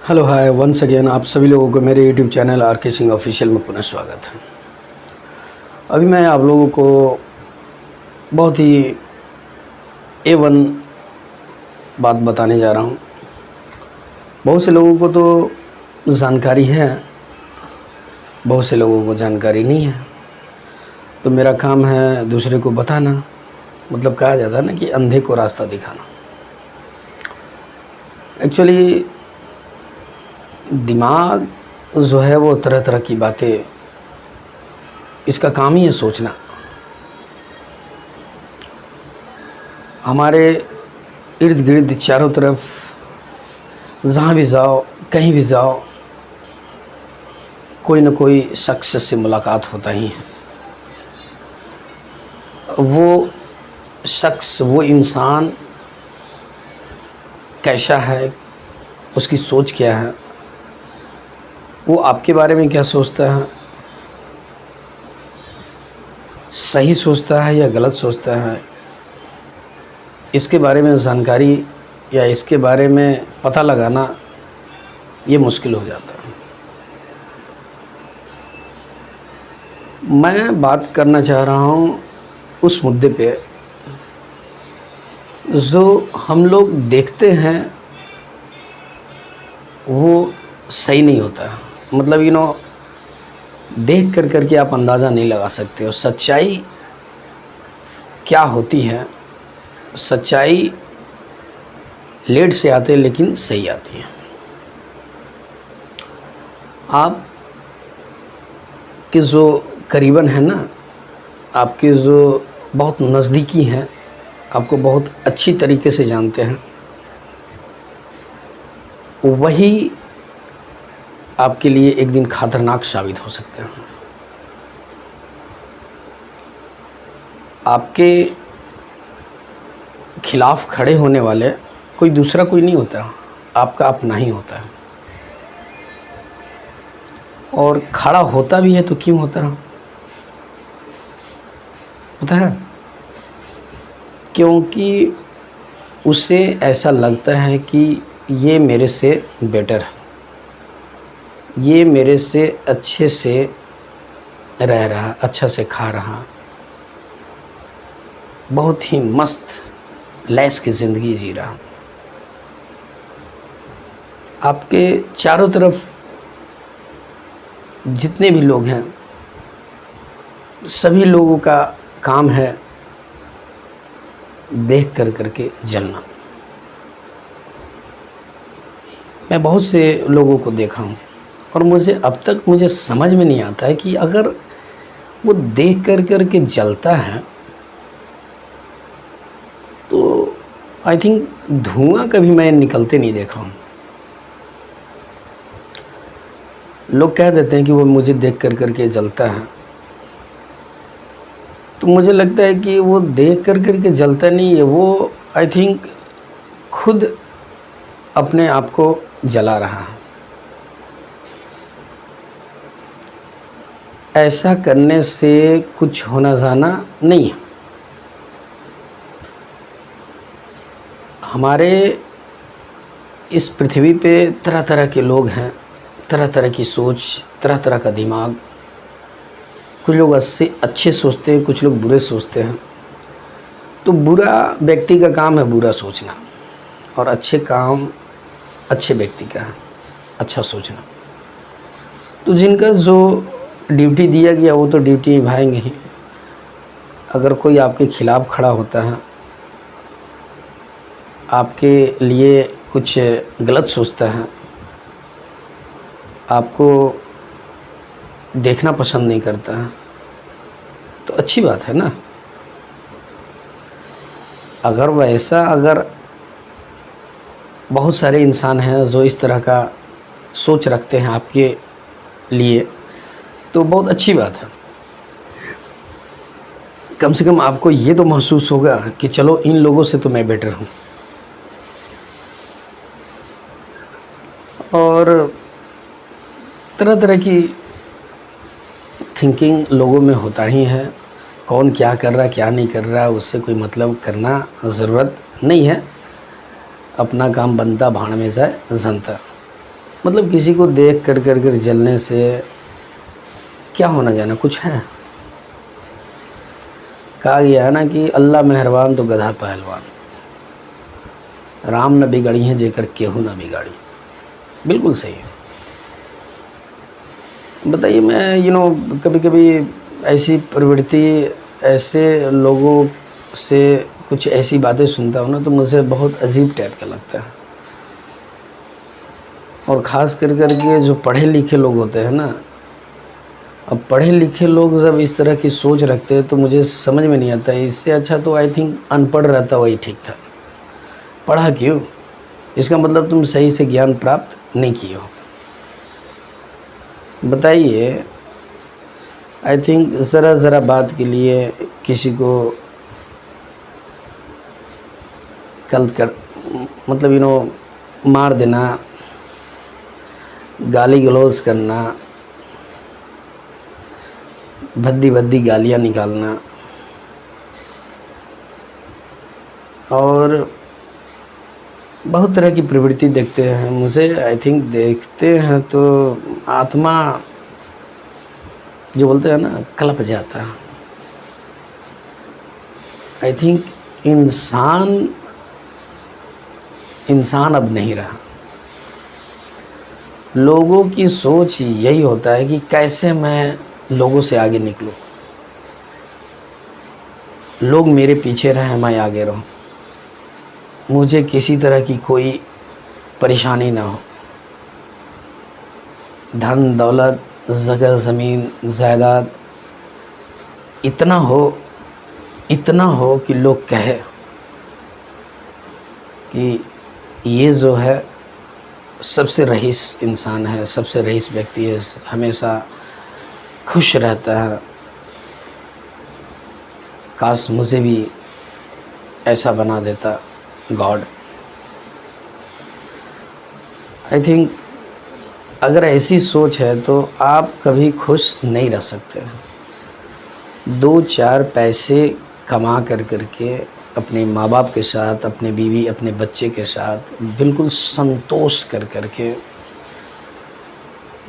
Hello hi once again आप सभी लोगों को मेरे यूट्यूब चैनल आर के सिंह ऑफिशियल में पुनः स्वागत है। अभी मैं आप लोगों को बहुत ही A1 बात बताने जा रहा हूँ। बहुत से लोगों को तो जानकारी है, बहुत से लोगों को जानकारी नहीं है, तो मेरा काम है दूसरे को बताना। मतलब कहा जाता है ना कि अंधे को रास्ता दिखाना। एक्चुअली दिमाग जो है वो तरह तरह की बातें, इसका काम ही है सोचना। हमारे इर्द गिर्द चारों तरफ जहाँ भी जाओ, कहीं भी जाओ, कोई न कोई शख्स से मुलाकात होता ही है। वो शख्स, वो इंसान कैसा है, उसकी सोच क्या है, वो आपके बारे में क्या सोचता है, सही सोचता है या गलत सोचता है, इसके बारे में जानकारी या इसके बारे में पता लगाना ये मुश्किल हो जाता है। मैं बात करना चाह रहा हूँ उस मुद्दे पे जो हम लोग देखते हैं वो सही नहीं होता है। मतलब देख कर के आप अंदाज़ा नहीं लगा सकते हो सच्चाई क्या होती है। सच्चाई लेट से आते लेकिन सही आती है। आप के जो करीबन है ना, आपके जो बहुत नज़दीकी हैं, आपको बहुत अच्छी तरीके से जानते हैं, वही आपके लिए एक दिन खतरनाक साबित हो सकते हैं। आपके खिलाफ खड़े होने वाले कोई दूसरा कोई नहीं होता, आपका अपना ही होता है। और खड़ा होता भी है तो क्यों होता है पता है? क्योंकि उसे ऐसा लगता है कि ये मेरे से बेटर है, ये मेरे से अच्छे से रह रहा, अच्छा से खा रहा, बहुत ही मस्त लैस की ज़िंदगी जी रहा। आपके चारों तरफ जितने भी लोग हैं, सभी लोगों का काम है देख करके जलना। मैं बहुत से लोगों को देखा हूँ और अब तक मुझे समझ में नहीं आता है कि अगर वो देख करके जलता है तो आई थिंक धुआं कभी मैं निकलते नहीं देखा हूँ। लोग कह देते हैं कि वो मुझे देख करके जलता है, तो मुझे लगता है कि वो देख करके जलता नहीं है, वो आई थिंक खुद अपने आप को जला रहा है। ऐसा करने से कुछ होना जाना नहीं है। हमारे इस पृथ्वी पे तरह तरह के लोग हैं, तरह तरह की सोच, तरह तरह का दिमाग। कुछ लोग अच्छे सोचते हैं, कुछ लोग बुरे सोचते हैं। तो बुरा व्यक्ति का काम है बुरा सोचना, और अच्छे काम अच्छे व्यक्ति का है अच्छा सोचना। तो जिनका जो ड्यूटी दिया गया वो तो ड्यूटी निभाएंगे ही। अगर कोई आपके खिलाफ़ खड़ा होता है, आपके लिए कुछ गलत सोचता है, आपको देखना पसंद नहीं करता है, तो अच्छी बात है ना। अगर बहुत सारे इंसान हैं जो इस तरह का सोच रखते हैं आपके लिए, तो बहुत अच्छी बात है। कम से कम आपको ये तो महसूस होगा कि चलो इन लोगों से तो मैं बेटर हूँ। और तरह तरह की थिंकिंग लोगों में होता ही है। कौन क्या कर रहा क्या नहीं कर रहा उससे कोई मतलब करना ज़रूरत नहीं है। अपना काम बनता भाड़ में जाए जनता। मतलब किसी को देख कर जलने से क्या होना जाना कुछ है। कहा गया है ना कि अल्लाह मेहरबान तो गधा पहलवान, राम न बिगड़ी हैं जेकर केहू न बिगाड़ी। बिल्कुल सही है। बताइए, मैं कभी कभी ऐसी प्रवृत्ति, ऐसे लोगों से कुछ ऐसी बातें सुनता हूँ ना, तो मुझे बहुत अजीब टाइप का लगता है। और ख़ास करके जो पढ़े लिखे लोग होते हैं ना, अब पढ़े लिखे लोग जब इस तरह की सोच रखते हैं तो मुझे समझ में नहीं आता। इससे अच्छा तो आई थिंक अनपढ़ रहता वही ठीक था। पढ़ा क्यों? इसका मतलब तुम सही से ज्ञान प्राप्त नहीं किए हो। बताइए, आई थिंक ज़रा बात के लिए किसी को कल कर मतलब मार देना, गाली गलौज करना, भद्दी भद्दी गालियाँ निकालना, और बहुत तरह की प्रवृत्ति देखते हैं। मुझे आई थिंक देखते हैं तो आत्मा जो बोलते हैं ना कलप जाता है। आई थिंक इंसान अब नहीं रहा। लोगों की सोच यही होता है कि कैसे मैं लोगों से आगे निकलूं, लोग मेरे पीछे रहें, मैं आगे रहूं, मुझे किसी तरह की कोई परेशानी ना हो। धन दौलत, जगह ज़मीन जायदाद इतना हो कि लोग कहे कि ये जो है सबसे रईस इंसान है, सबसे रईस व्यक्ति है, हमेशा खुश रहता है। काश मुझे भी ऐसा बना देता गॉड। आई थिंक अगर ऐसी सोच है तो आप कभी खुश नहीं रह सकते। 2-4 पैसे कमा करके अपने माँ बाप के साथ, अपने बीवी, अपने बच्चे के साथ बिल्कुल संतोष करके,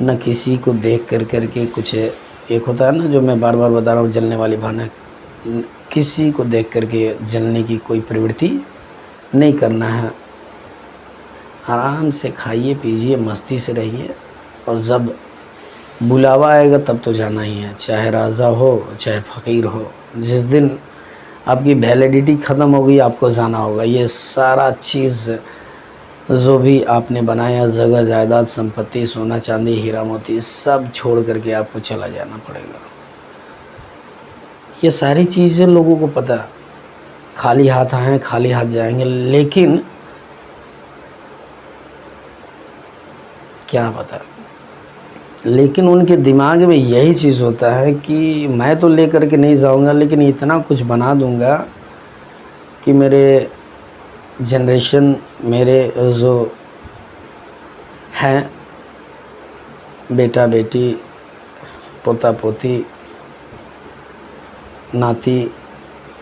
न किसी को देख करके कुछ, एक होता है ना जो मैं बार बार बता रहा हूँ, जलने वाली भावना, किसी को देख करके जलने की कोई प्रवृत्ति नहीं करना है। आराम से खाइए पीजिए, मस्ती से रहिए, और जब बुलावा आएगा तब तो जाना ही है, चाहे राजा हो चाहे फ़कीर हो। जिस दिन आपकी वैलिडिटी ख़त्म होगी आपको जाना होगा। ये सारा चीज़ जो भी आपने बनाया, जगह जायदाद संपत्ति, सोना चांदी हीरा मोती, सब छोड़ करके आपको चला जाना पड़ेगा। ये सारी चीज़ें लोगों को पता, खाली हाथ आए खाली हाथ जाएंगे, लेकिन क्या पता, लेकिन उनके दिमाग में यही चीज़ होता है कि मैं तो ले करके नहीं जाऊंगा, लेकिन इतना कुछ बना दूंगा कि मेरे जनरेशन, मेरे जो हैं बेटा बेटी, पोता पोती, नाती,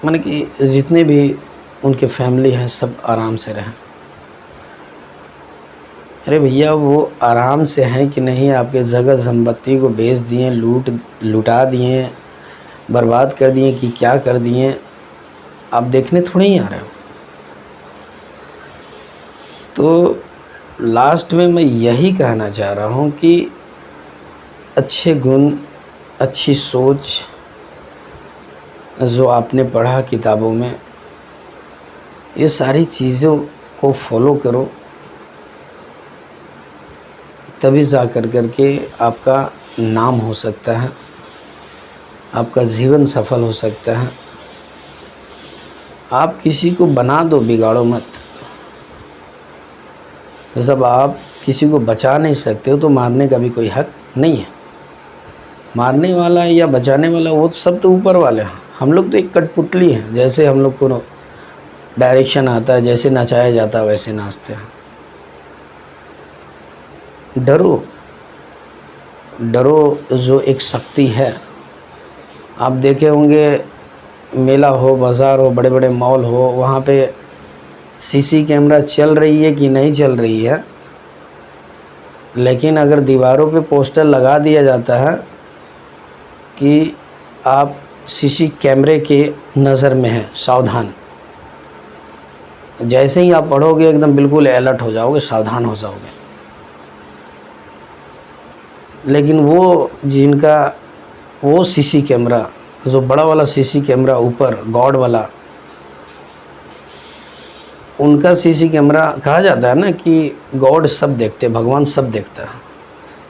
माने कि जितने भी उनके फैमिली हैं सब आराम से रहें। अरे भैया, वो आराम से हैं कि नहीं? आपके जगह संपत्ति को बेच दिए, लुटा दिए, बर्बाद कर दिए कि क्या कर दिए, आप देखने थोड़ी ही आ रहे हो। तो लास्ट में मैं यही कहना चाह रहा हूँ कि अच्छे गुण, अच्छी सोच जो आपने पढ़ा किताबों में, ये सारी चीज़ों को फॉलो करो, तभी जा करके आपका नाम हो सकता है, आपका जीवन सफल हो सकता है। आप किसी को बना दो, बिगाड़ो मत। जब आप किसी को बचा नहीं सकते हो तो मारने का भी कोई हक नहीं है। मारने वाला या बचाने वाला वो सब तो ऊपर वाले हैं, हम लोग तो एक कठपुतली हैं। जैसे हम लोग को डायरेक्शन आता है, जैसे नचाया जाता है वैसे नाचते हैं। डरो जो एक शक्ति है। आप देखे होंगे, मेला हो, बाज़ार हो, बड़े बड़े मॉल हो, वहाँ पे सीसी कैमरा चल रही है कि नहीं चल रही है, लेकिन अगर दीवारों पे पोस्टर लगा दिया जाता है कि आप सीसी कैमरे के नज़र में हैं, सावधान, जैसे ही आप पढ़ोगे एकदम बिल्कुल अलर्ट हो जाओगे, सावधान हो जाओगे। लेकिन वो सीसी कैमरा, जो बड़ा वाला सीसी कैमरा ऊपर गॉड वाला, उनका सीसी कैमरा कहा जाता है ना कि गॉड सब देखते, भगवान सब देखता है।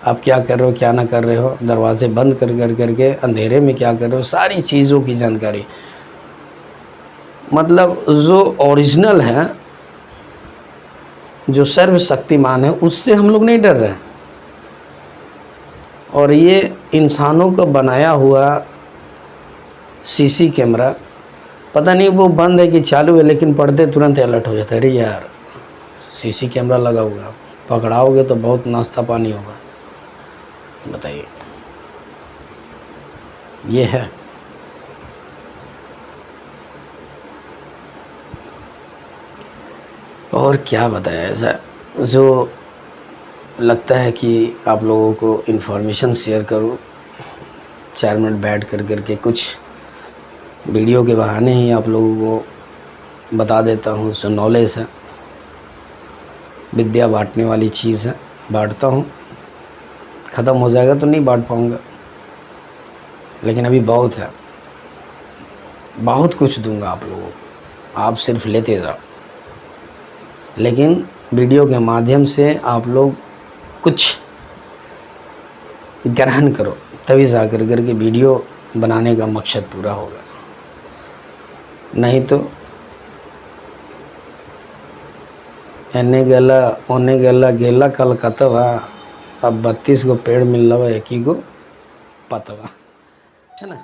आप क्या कर रहे हो, क्या ना कर रहे हो, दरवाजे बंद करके अंधेरे में क्या कर रहे हो, सारी चीज़ों की जानकारी। मतलब जो ओरिजिनल है, जो सर्वशक्तिमान है, उससे हम लोग नहीं डर रहे हैं। और ये इंसानों का बनाया हुआ सीसी कैमरा, पता नहीं वो बंद है कि चालू है, लेकिन पढ़ते तुरंत अलर्ट हो जाता है, अरे यार सीसी कैमरा लगा हुआ है, पकड़ाओगे तो बहुत नाश्ता पानी होगा। बताइए, ये है। और क्या बताया ऐसा जो लगता है कि आप लोगों को इन्फॉर्मेशन शेयर करूं। 4 मिनट बैठ करके कुछ वीडियो के बहाने ही आप लोगों को बता देता हूं। जो नॉलेज है, विद्या बांटने वाली चीज़ है, बांटता हूं। ख़त्म हो जाएगा तो नहीं बांट पाऊँगा, लेकिन अभी बहुत है, बहुत कुछ दूंगा आप लोगों को, आप सिर्फ लेते जाओ। लेकिन वीडियो के माध्यम से आप लोग कुछ ग्रहण करो, तभी जा करके वीडियो बनाने का मकसद पूरा होगा। नहीं तो एने गेला ओने गेला गेला कलकत्ता, अब 32 गो पेड़ मिल रहा है, 1 गो पतवा, है ना।